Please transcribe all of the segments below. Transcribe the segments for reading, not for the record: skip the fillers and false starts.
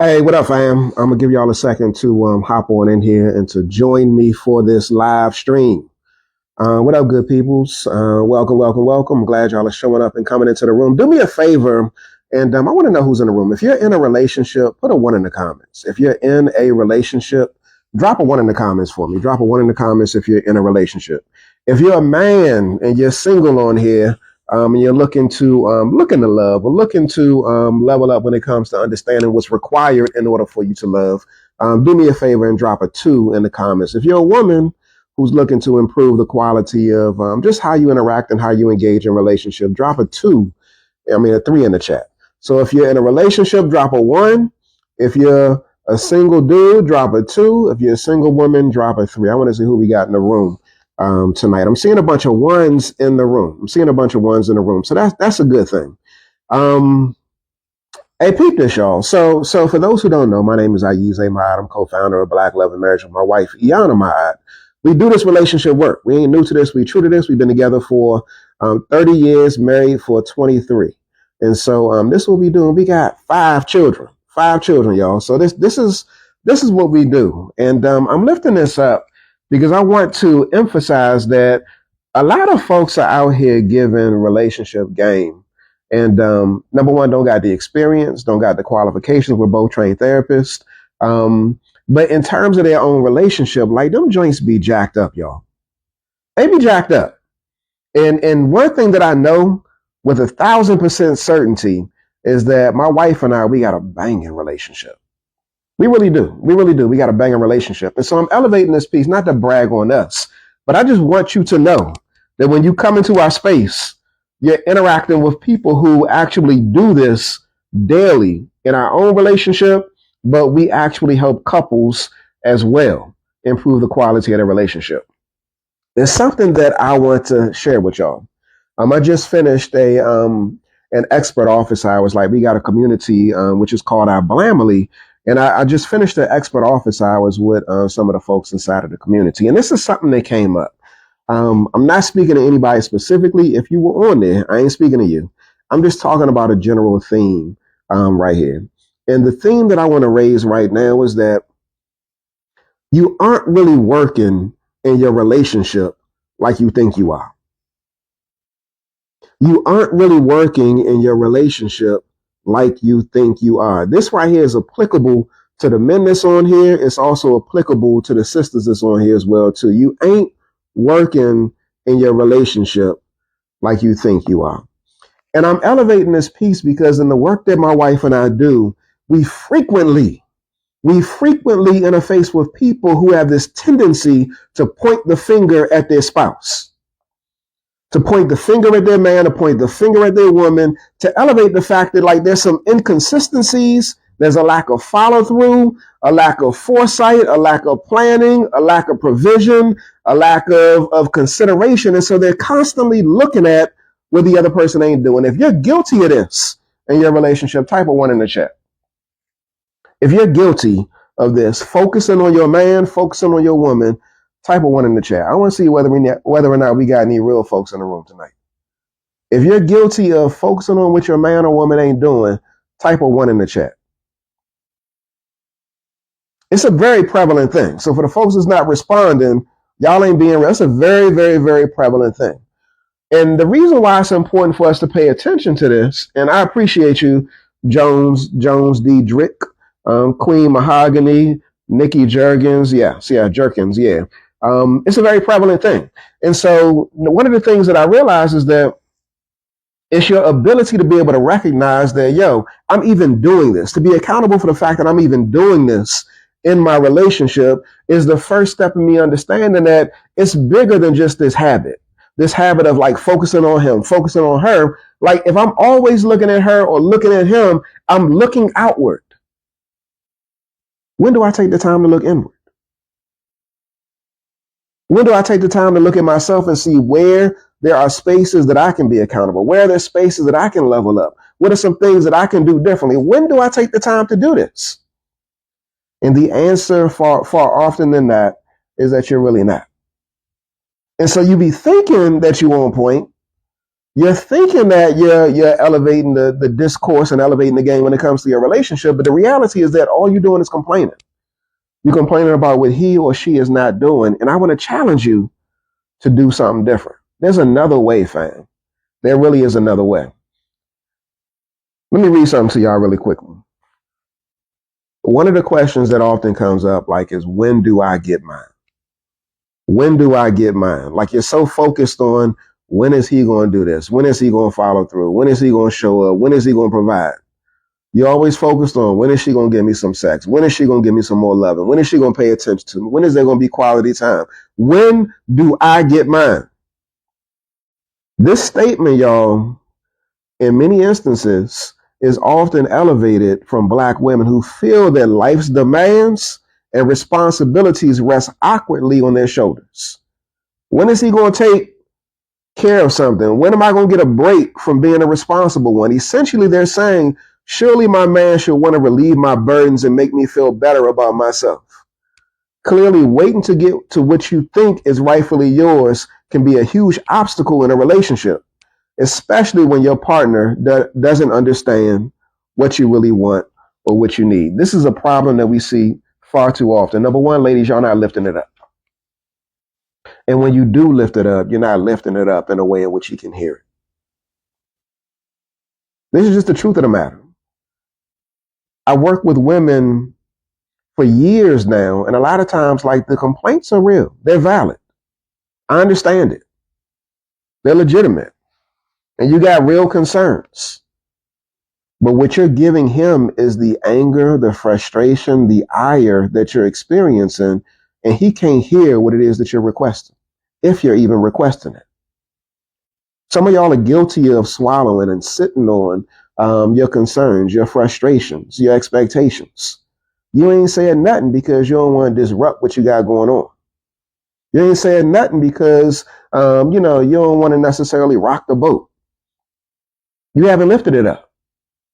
Hey, what up, fam? I'm gonna give y'all a second to hop on in here and to join me for this live stream. What up, good peoples? Welcome, welcome, welcome. I'm glad y'all are showing up and coming into the room. Do me a favor, and I want to know who's in the room. If you're in a relationship, put a one in the comments. If you're in a relationship, drop a one in the comments for me. Drop a one in the comments if you're in a relationship. If you're a man and you're single on here, and you're looking to love or looking to level up when it comes to understanding what's required in order for you to love, do me a favor and drop a two in the comments. If you're a woman who's looking to improve the quality of just how you interact and how you engage in relationship, drop a two. A three in the chat. So if you're in a relationship, drop a one. If you're a single dude, drop a two. If you're a single woman, drop a three. I want to see who we got in the room tonight. I'm seeing a bunch of ones in the room. So that's a good thing. Um, Hey, peep this, y'all. So for those who don't know, my name is Ayize Ma'at. I'm co-founder of Black Love and Marriage with my wife, Iana Ma'at. We do this relationship work. We ain't new to this. We true to this. We've been together for 30 years, married for 23. And so this is what we do. We got five children, y'all. So this is what we do. And I'm lifting this up because I want to emphasize that a lot of folks are out here giving relationship game. And number one, don't got the experience, don't got the qualifications. We're both trained therapists. But in terms of their own relationship, like them joints be jacked up, y'all. They be jacked up. And one thing that I know with 1,000% certainty is that my wife and I, we got a banging relationship. We really do. We really do. We got a banging relationship. And so I'm elevating this piece, not to brag on us, but I just want you to know that when you come into our space, you're interacting with people who actually do this daily in our own relationship, but we actually help couples as well improve the quality of their relationship. There's something that I want to share with y'all. I just finished an expert office hours. Like we got a community which is called our Blamily, and I just finished the expert office hours with some of the folks inside of the community. And this is something that came up. I'm not speaking to anybody specifically. If you were on there, I ain't speaking to you. I'm just talking about a general theme right here. And the theme that I want to raise right now is that you aren't really working in your relationship like you think you are. You aren't really working in your relationship like you think you are. This right here is applicable to the men that's on here. It's also applicable to the sisters that's on here as well too. You ain't working in your relationship like you think you are. And I'm elevating this piece because in the work that my wife and I do, we frequently interface with people who have this tendency to point the finger at their spouse, to point the finger at their man, to point the finger at their woman, to elevate the fact that like there's some inconsistencies, there's a lack of follow through, a lack of foresight, a lack of planning, a lack of provision, a lack of consideration. And so they're constantly looking at what the other person ain't doing. If you're guilty of this in your relationship, type a one in the chat. If you're guilty of this, focusing on your man, focusing on your woman, type a one in the chat. I want to see whether or not we got any real folks in the room tonight. If you're guilty of focusing on what your man or woman ain't doing, type a one in the chat. It's a very prevalent thing. So for the folks that's not responding, y'all ain't being real. That's a very, very, very prevalent thing. And the reason why it's important for us to pay attention to this, and I appreciate you, Jones D. Drick, Queen Mahogany, Nikki Jergens, Jerkins, yeah. It's a very prevalent thing. And so one of the things that I realize is that it's your ability to be able to recognize that, yo, I'm even doing this, to be accountable for the fact that I'm even doing this in my relationship is the first step in me understanding that it's bigger than just this habit of like focusing on him, focusing on her. Like if I'm always looking at her or looking at him, I'm looking outward. When do I take the time to look inward? When do I take the time to look at myself and see where there are spaces that I can be accountable? Where are there spaces that I can level up? What are some things that I can do differently? When do I take the time to do this? And the answer far often than that is that you're really not. And so you be thinking that you're on point. You're thinking that you're elevating the discourse and elevating the game when it comes to your relationship, but the reality is that all you're doing is complaining. You're complaining about what he or she is not doing, and I want to challenge you to do something different. There's another way, fam. There really is another way. Let me read something to y'all really quickly. One of the questions that often comes up, like, is when do I get mine? When do I get mine? Like, you're so focused on when is he going to do this? When is he going to follow through? When is he going to show up? When is he going to provide? You're always focused on when is she going to give me some sex? When is she going to give me some more loving? When is she going to pay attention to me? When is there going to be quality time? When do I get mine? This statement, y'all, in many instances, is often elevated from Black women who feel that life's demands and responsibilities rest awkwardly on their shoulders. When is he going to take care of something? When am I going to get a break from being a responsible one? Essentially, they're saying, surely my man should want to relieve my burdens and make me feel better about myself. Clearly, waiting to get to what you think is rightfully yours can be a huge obstacle in a relationship, especially when your partner doesn't understand what you really want or what you need. This is a problem that we see far too often. Number one, ladies, y'all not lifting it up. And when you do lift it up, you're not lifting it up in a way in which he can hear it. This is just the truth of the matter. I work with women for years now, and a lot of times, like, the complaints are real. They're valid. I understand it. They're legitimate. And you got real concerns. But what you're giving him is the anger, the frustration, the ire that you're experiencing, and he can't hear what it is that you're requesting, if you're even requesting it. Some of y'all are guilty of swallowing and sitting on your concerns, your frustrations, your expectations. You ain't saying nothing because you don't want to disrupt what you got going on. You ain't saying nothing because, you don't want to necessarily rock the boat. You haven't lifted it up.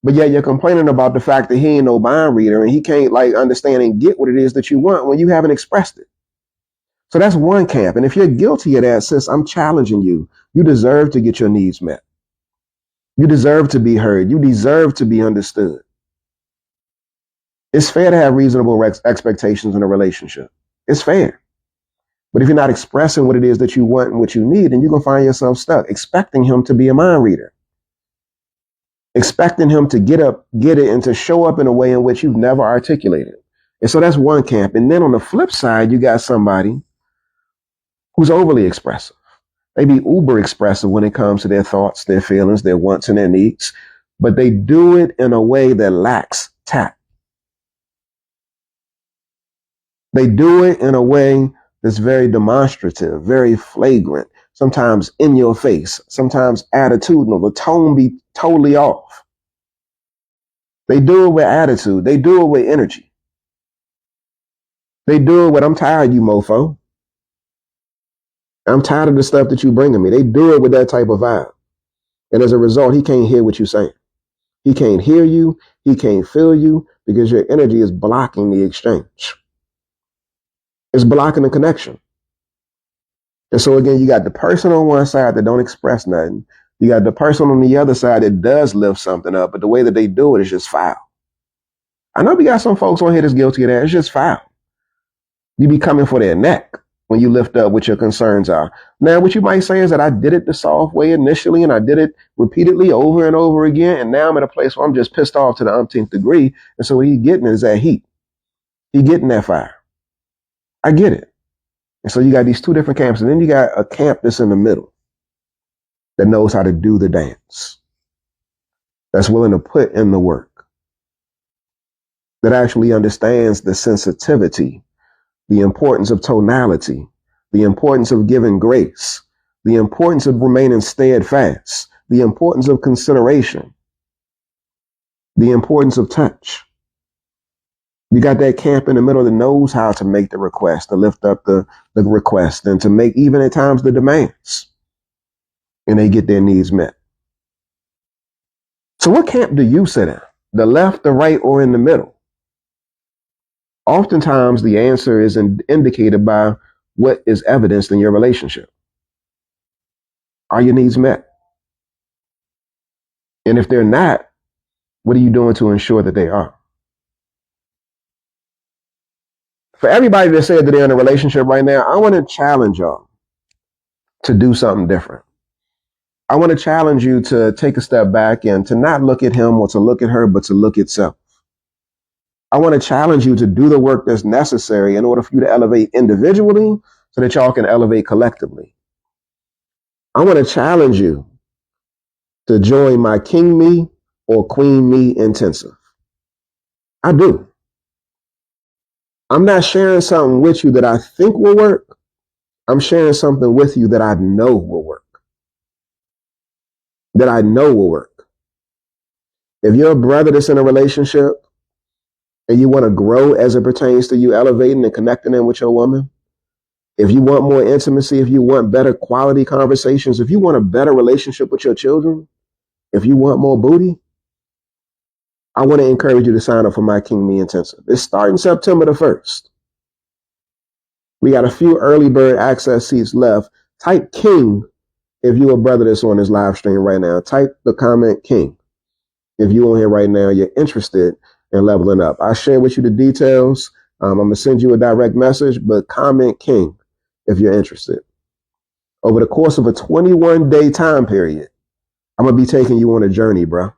But yet you're complaining about the fact that he ain't no mind reader and he can't, like, understand and get what it is that you want when you haven't expressed it. So that's one camp. And if you're guilty of that, sis, I'm challenging you. You deserve to get your needs met. You deserve to be heard. You deserve to be understood. It's fair to have reasonable expectations in a relationship. It's fair. But if you're not expressing what it is that you want and what you need, then you're going to find yourself stuck, expecting him to be a mind reader. Expecting him to get it, and to show up in a way in which you've never articulated. And so that's one camp. And then on the flip side, you got somebody who's overly expressive. They be uber expressive when it comes to their thoughts, their feelings, their wants, and their needs. But they do it in a way that lacks tact. They do it in a way that's very demonstrative, very flagrant, sometimes in your face, sometimes attitudinal. The tone be totally off. They do it with attitude. They do it with energy. They do it with, I'm tired of you, mofo. I'm tired of the stuff that you bringing me. They do it with that type of vibe. And as a result, he can't hear what you're saying. He can't hear you. He can't feel you because your energy is blocking the exchange. It's blocking the connection. And so again, you got the person on one side that don't express nothing. You got the person on the other side that does lift something up, but the way that they do it is just foul. I know we got some folks on here that's guilty of that. It's just foul. You be coming for their neck when you lift up what your concerns are. Now, what you might say is that I did it the soft way initially, and I did it repeatedly over and over again, and now I'm at a place where I'm just pissed off to the umpteenth degree, and so what he's getting is that heat. He getting that fire. I get it. And so you got these two different camps, and then you got a camp that's in the middle that knows how to do the dance, that's willing to put in the work, that actually understands the sensitivity, the importance of tonality, the importance of giving grace, the importance of remaining steadfast, the importance of consideration, the importance of touch. You got that camp in the middle that knows how to make the request, to lift up the request, and to make even at times the demands, and they get their needs met. So what camp do you sit in? The left, the right, or in the middle? Oftentimes the answer is indicated by what is evidenced in your relationship. Are your needs met? And if they're not, what are you doing to ensure that they are? For everybody that said that they're in a relationship right now, I want to challenge y'all to do something different. I want to challenge you to take a step back and to not look at him or to look at her, but to look at self. I want to challenge you to do the work that's necessary in order for you to elevate individually so that y'all can elevate collectively. I want to challenge you to join my King Me or Queen Me intensive. I do. I'm not sharing something with you that I think will work. I'm sharing something with you that I know will work. That I know will work. If you're a brother that's in a relationship and you want to grow as it pertains to you elevating and connecting in with your woman, if you want more intimacy, if you want better quality conversations, if you want a better relationship with your children, if you want more booty, I want to encourage you to sign up for my King Me Intensive. It's starting September the 1st. We got a few early bird access seats left. Type King if you're a brother that's on this live stream right now. Type the comment King. If you're on here right now, you're interested in leveling up. I share with you the details. I'm going to send you a direct message, but comment King if you're interested. Over the course of a 21-day time period, I'm going to be taking you on a journey, bro.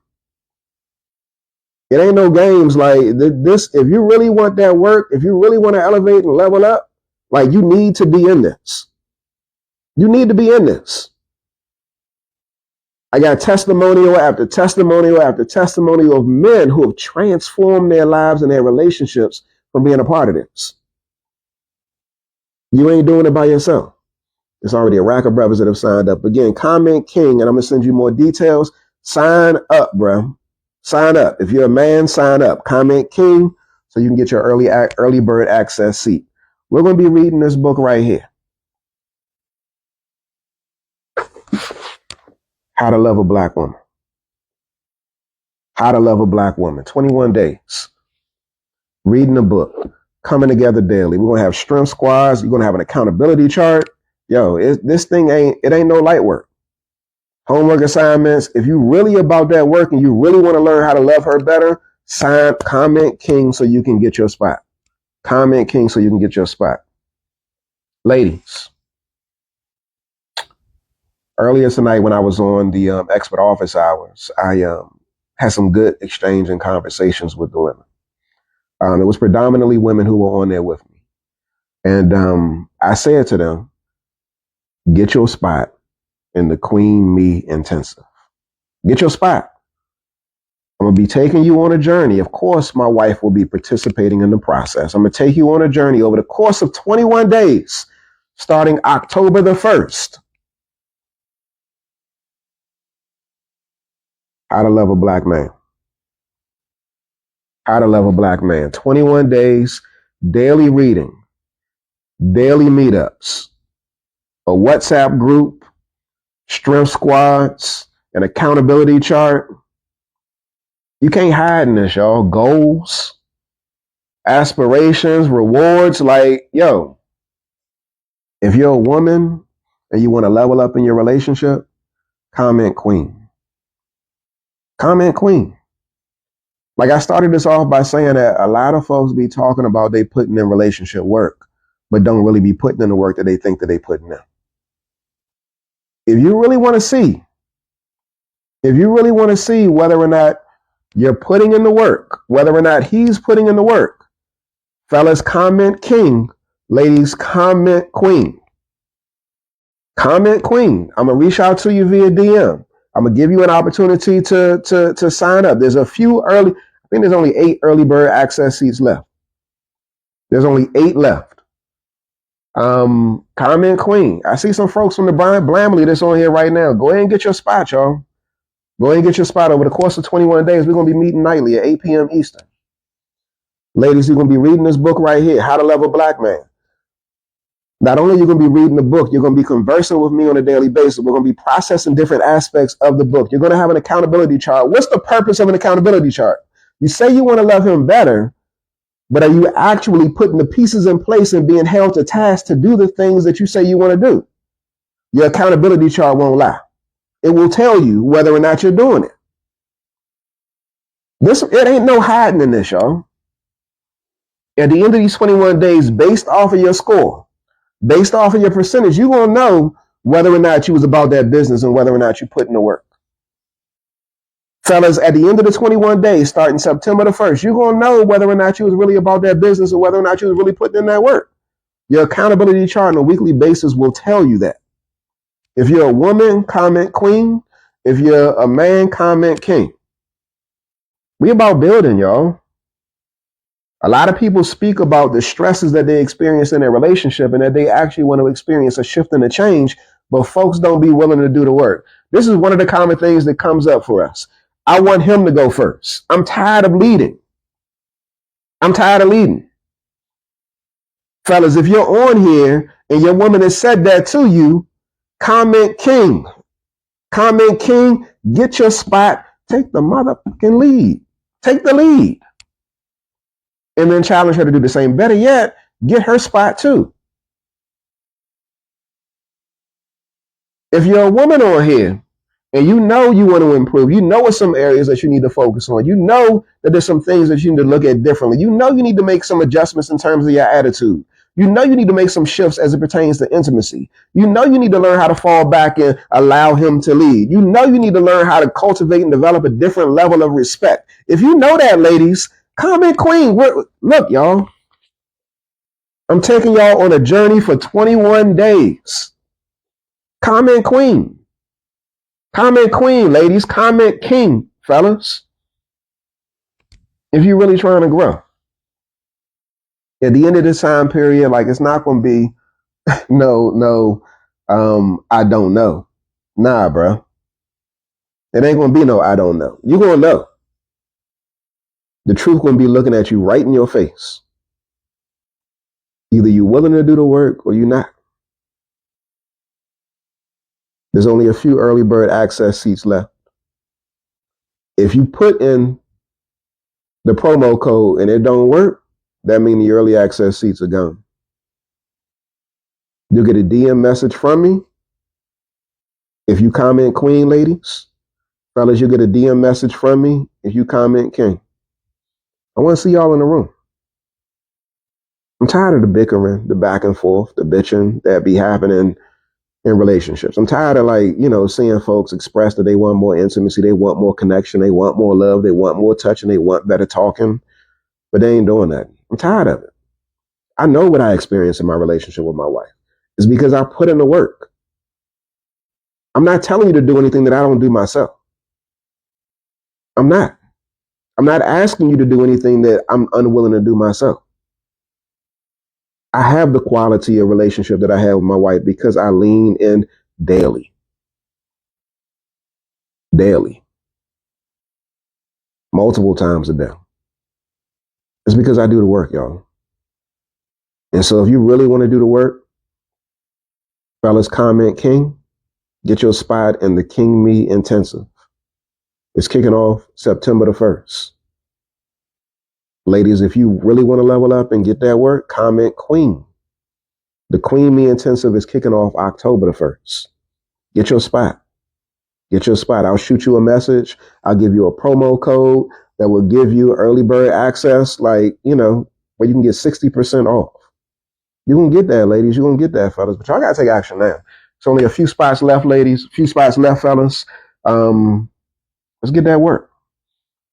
It ain't no games like this. If you really want that work, if you really want to elevate and level up, like you need to be in this. You need to be in this. I got testimonial after testimonial after testimonial of men who have transformed their lives and their relationships from being a part of this. You ain't doing it by yourself. There's already a rack of brothers that have signed up. Again, comment King, and I'm going to send you more details. Sign up, bro. Sign up. If you're a man, sign up. Comment King so you can get your early bird access seat. We're going to be reading this book right here. How to Love a Black Woman. How to Love a Black Woman. 21 days. Reading the book. Coming together daily. We're going to have strength squads. You're going to have an accountability chart. Yo, this thing ain't no light work. Homework assignments. If you really about that work and you really want to learn how to love her better, comment King so you can get your spot. Comment King so you can get your spot. Ladies, earlier tonight when I was on the expert office hours, I had some good exchange and conversations with the women. It was predominantly women who were on there with me. And I said to them, get your spot in the Queen Me Intensive. Get your spot. I'm going to be taking you on a journey. Of course, my wife will be participating in the process. I'm going to take you on a journey over the course of 21 days, starting October the 1st. How to Love a Black Man. How to Love a Black Man. 21 days, daily reading, daily meetups, a WhatsApp group, strength squads, an accountability chart. You can't hide in this, y'all. Goals, aspirations, rewards. Like, yo, if you're a woman and you want to level up in your relationship, comment Queen. Comment Queen. Like I started this off by saying that a lot of folks be talking about they putting in relationship work, but don't really be putting in the work that they think that they putting in. If you really want to see whether or not you're putting in the work, whether or not he's putting in the work, fellas, comment King. Ladies, comment Queen. Comment Queen. I'm going to reach out to you via DM. I'm going to give you an opportunity to sign up. There's a few I think there's only 8 early bird access seats left. There's only 8 left. Comment Queen. I see some folks from the Blamley that's on here right now. Go ahead and get your spot, y'all. Go ahead and get your spot. Over the course of 21 days, we're going to be meeting nightly at 8 p.m. Eastern. Ladies, you're going to be reading this book right here, How to Love a Black Man. Not only are you going to be reading the book, you're going to be conversing with me on a daily basis. We're going to be processing different aspects of the book. You're going to have an accountability chart. What's the purpose of an accountability chart? You say you want to love him better, but are you actually putting the pieces in place and being held to task to do the things that you say you want to do? Your accountability chart won't lie. It will tell you whether or not you're doing it. It ain't no hiding in this, y'all. At the end of these 21 days, based off of your score, based off of your percentage, you're going to know whether or not you was about that business and whether or not you put in the work. Fellas, at the end of the 21 days, starting September the 1st, you're going to know whether or not you was really about that business or whether or not you was really putting in that work. Your accountability chart on a weekly basis will tell you that. If you're a woman, comment queen. If you're a man, comment king. We about building, y'all. A lot of people speak about the stresses that they experience in their relationship and that they actually want to experience a shift and a change, but folks don't be willing to do the work. This is one of the common things that comes up for us. I want him to go first. I'm tired of leading. I'm tired of leading. Fellas, if you're on here and your woman has said that to you, comment king. Comment king, get your spot, take the motherfucking lead. Take the lead. And then challenge her to do the same. Better yet, get her spot too. If you're a woman on here and you know you want to improve, you know what's some areas that you need to focus on. You know that there's some things that you need to look at differently. You know you need to make some adjustments in terms of your attitude. You know you need to make some shifts as it pertains to intimacy. You know you need to learn how to fall back and allow him to lead. You know you need to learn how to cultivate and develop a different level of respect. If you know that, ladies, comment queen. Look, y'all. I'm taking y'all on a journey for 21 days. Comment queen. Comment queen, ladies. Comment king, fellas. If you're really trying to grow. At the end of this time period, like it's not going to be no, I don't know. Nah, bro. It ain't going to be no I don't know. You're going to know. The truth going to be looking at you right in your face. Either you're willing to do the work or you're not. There's only a few early bird access seats left. If you put in the promo code and it don't work, that means the early access seats are gone. You'll get a DM message from me. If you comment queen, ladies, fellas, you'll get a DM message from me if you comment king. I want to see y'all in the room. I'm tired of the bickering, the back and forth, the bitching that be happening in relationships. I'm tired of seeing folks express that they want more intimacy, they want more connection, they want more love, they want more touching, they want better talking, but they ain't doing that. I'm tired of it. I know what I experienced in my relationship with my wife. It's because I put in the work. I'm not telling you to do anything that I don't do myself. I'm not. I'm not asking you to do anything that I'm unwilling to do myself. I have the quality of relationship that I have with my wife because I lean in daily. Daily. Multiple times a day. It's because I do the work, y'all. And so if you really want to do the work, fellas, comment king, get your spot in the King Me Intensive. It's kicking off September the 1st. Ladies, if you really want to level up and get that work, comment queen. The Queen Me Intensive is kicking off October the 1st. Get your spot. Get your spot. I'll shoot you a message. I'll give you a promo code that will give you early bird access, where you can get 60% off. You're going to get that, ladies. You're going to get that, fellas. But y'all got to take action now. It's only a few spots left, ladies. A few spots left, fellas. Let's get that work.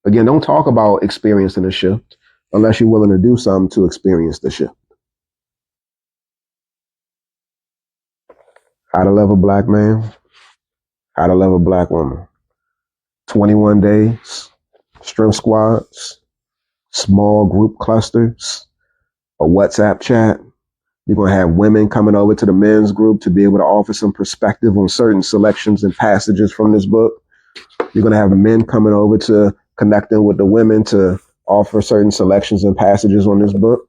Again, don't talk about experiencing a shift unless you're willing to do something to experience the shift. How to love a black man. How to love a black woman. 21 days. Strength squads. Small group clusters. A WhatsApp chat. You're going to have women coming over to the men's group to be able to offer some perspective on certain selections and passages from this book. You're going to have the men coming over to connecting with the women to offer certain selections and passages on this book.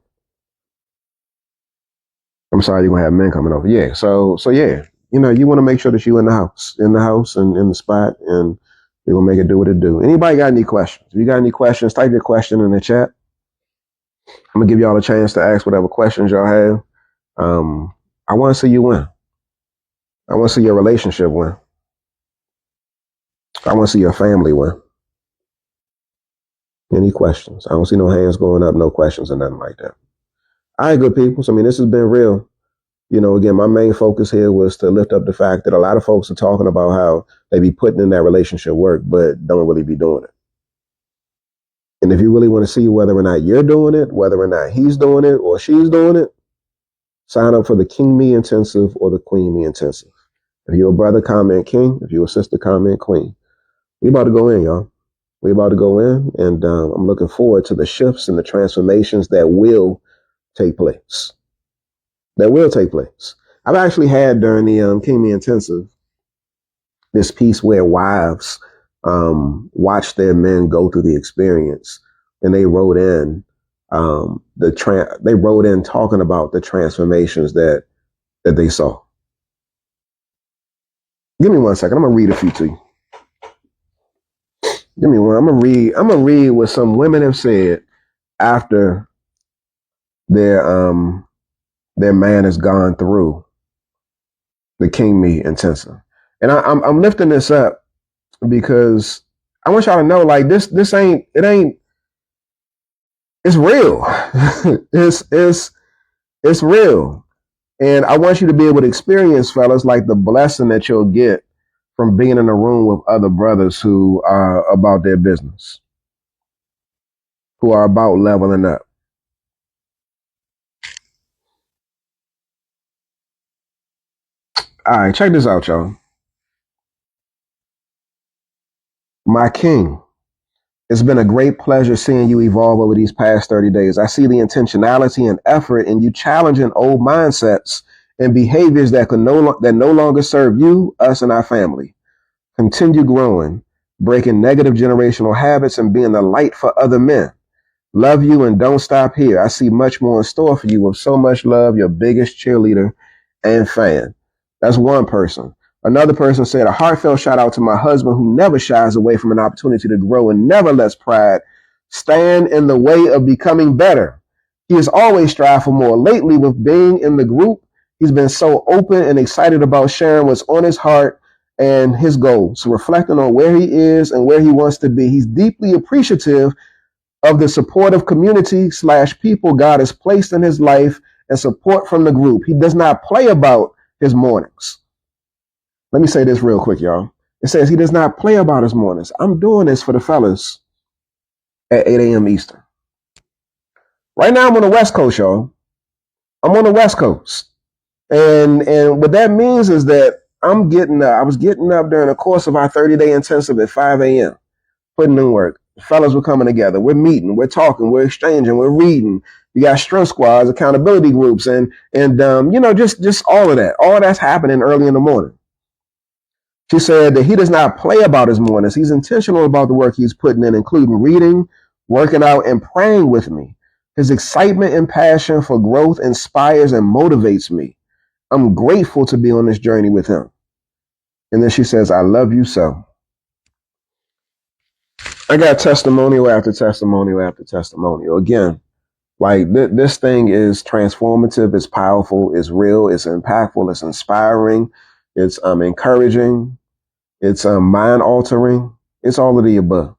I'm sorry, you're going to have men coming over. Yeah. So yeah, you want to make sure that you're in the house and in the spot, and we're going to make it do what it do. Anybody got any questions? If you got any questions, type your question in the chat. I'm going to give y'all a chance to ask whatever questions y'all have. I want to see you win. I want to see your relationship win. I want to see your family win. Any questions? I don't see no hands going up, no questions or nothing like that. All right, good people. So, I mean, this has been real. Again, my main focus here was to lift up the fact that a lot of folks are talking about how they be putting in that relationship work, but don't really be doing it. And if you really want to see whether or not you're doing it, whether or not he's doing it or she's doing it, sign up for the King Me Intensive or the Queen Me Intensive. If you're a brother, comment King. If you're a sister, comment Queen. We about to go in, y'all. We about to go in, and I'm looking forward to the shifts and the transformations that will take place. That will take place. I've actually had during the King Me Intensive this piece where wives watch their men go through the experience, and they wrote in they wrote in talking about the transformations that they saw. Give me 1 second. I'm gonna read a few to you. Give me one. I'm gonna read what some women have said after their man has gone through the King Me Intensive, and I'm lifting this up because I want y'all to know, like, this ain't it's real. it's real, and I want you to be able to experience, fellas, like the blessing that you'll get from being in a room with other brothers who are about their business, who are about leveling up. All right, check this out, y'all. My king, it's been a great pleasure seeing you evolve over these past 30 days. I see the intentionality and effort in you challenging old mindsets and behaviors that no longer serve you, us, and our family. Continue growing, breaking negative generational habits, and being the light for other men. Love you and don't stop here. I see much more in store for you. With so much love, your biggest cheerleader and fan. That's one person. Another person said, a heartfelt shout out to my husband who never shies away from an opportunity to grow and never lets pride stand in the way of becoming better. He has always strived for more. Lately, with being in the group, he's been so open and excited about sharing what's on his heart and his goals. So reflecting on where he is and where he wants to be, he's deeply appreciative of the supportive community / people God has placed in his life and support from the group. He does not play about his mornings. Let me say this real quick, y'all. It says he does not play about his mornings. I'm doing this for the fellas at 8 a.m. Eastern. Right now, I'm on the West Coast, y'all. I'm on the West Coast. And what that means is that I was getting up during the course of our 30-day intensive at 5 a.m., putting in work. Fellas were coming together. We're meeting, we're talking, we're exchanging, we're reading. You got strength squads, accountability groups, and just all of that. All of that's happening early in the morning. She said that he does not play about his mornings. He's intentional about the work he's putting in, including reading, working out, and praying with me. His excitement and passion for growth inspires and motivates me. I'm grateful to be on this journey with him. And then she says, I love you so. I got testimonial after testimonial after testimonial. Again, like this thing is transformative, it's powerful, it's real, it's impactful, it's inspiring, it's encouraging, it's mind altering, it's all of the above.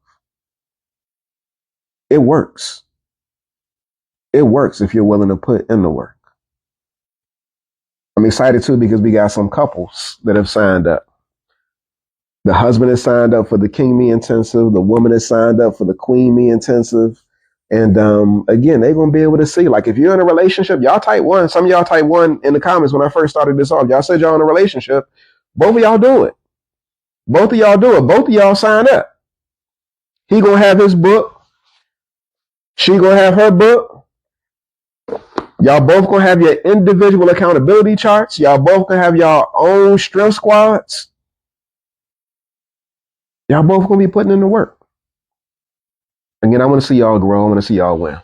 It works. It works if you're willing to put in the work. I'm excited too because we got some couples that have signed up. The husband is signed up for the King Me Intensive. The woman is signed up for the Queen Me Intensive. And again, they're going to be able to see, like, if you're in a relationship, y'all type one. Some of y'all type one in the comments when I first started this off. Y'all said y'all in a relationship. Both of y'all do it. Both of y'all do it. Both of y'all sign up. He going to have his book. She going to have her book. Y'all both going to have your individual accountability charts. Y'all both going to have your own strength squads. Y'all both going to be putting in the work. Again, I want to see y'all grow. I want to see y'all win.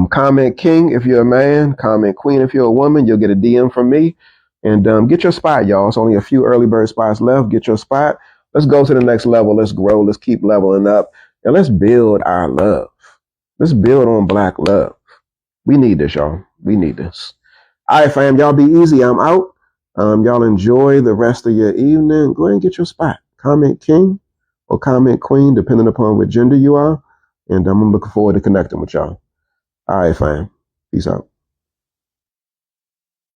Comment King if you're a man. Comment Queen if you're a woman. You'll get a DM from me. And get your spot, y'all. It's only a few early bird spots left. Get your spot. Let's go to the next level. Let's grow. Let's keep leveling up. And let's build our love. Let's build on Black love. We need this, y'all. We need this. All right, fam. Y'all be easy. I'm out. Y'all enjoy the rest of your evening. Go ahead and get your spot. Comment King or comment Queen, depending upon what gender you are. And I'm looking forward to connecting with y'all. All right, fam. Peace out.